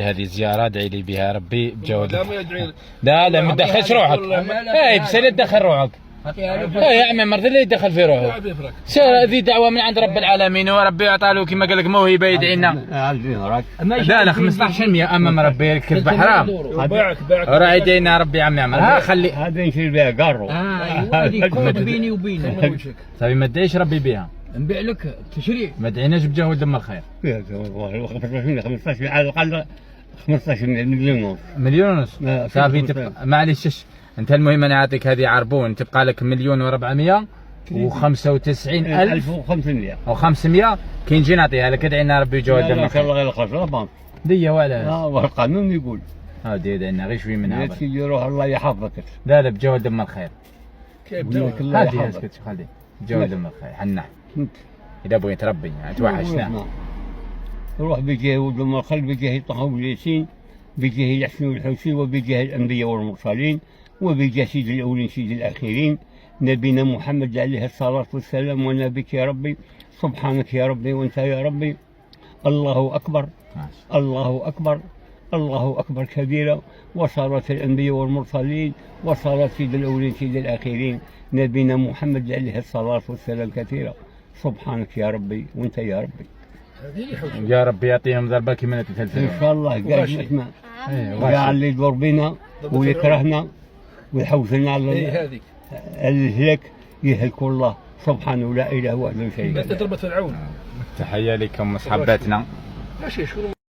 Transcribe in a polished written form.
هذه زياره ادعي لي بها ربي بجواد. لا ما تدخلش روحك. اي بس لا تدخل روحك. يا عمي مرض اللي يدخل في روحه. هذه دعوه من عند رب العالمين وربي يعطى له كما قال لك موهبه يدعي لنا. لا 15% امام ربي الكذب حرام. راه يدعي لنا ربي عمي عمر. ها خلي هذا نشري بها قارو. هذه كود بيني وبينك. صافي ما تدعيش ربي بها. نبيع لك تشريع. ما دعيناش بجاه ولد الخير. 15 على الاقل 15 مليون ونص. مليون ونص. صافي تبقى معليش انت المهم انا نعطيك هذه عربون تبقى لك 1,495,500 او 500 كي نجي نعطيها لك ادعي لنا ربي يجاوب دمك. ان شاء الله غير الخساره ديه وعلاش؟ والقانون يقول دي ادعي لنا غير شوي منها. هذا يروح الله يحفظك. لا بجاوب دم الخير. هذه اسكت خلي بجاوب دم الخير حنا اذا بغيت ربي توحشنا. روح بجاه ولد الخير بجاه طه والياسين بجاه الحسن والحسين وبجاه الانبياء والمرسلين وبجاه سيد الاولين سيد الاخرين نبينا محمد عليه الصلاه والسلام. ونبيك يا ربي سبحانك يا ربي وانت يا ربي. الله اكبر الله اكبر الله اكبر كبيرا. وصلاة الانبياء والمرسلين وصلاة سيد الاولين سيد الاخرين نبينا محمد عليه الصلاه والسلام كثيرا. سبحانك يا ربي وانت يا ربي. يا ربي يعطيهم ضربه كما تتلفل ان شاء الله. قال نسمع يا اللي يدور بينا ويكرهنا ويحوسنا على الهلاك يهلك الله سبحانه لا اله وحده شريك له. تحيه لكم اصحاباتنا. ماشي شكون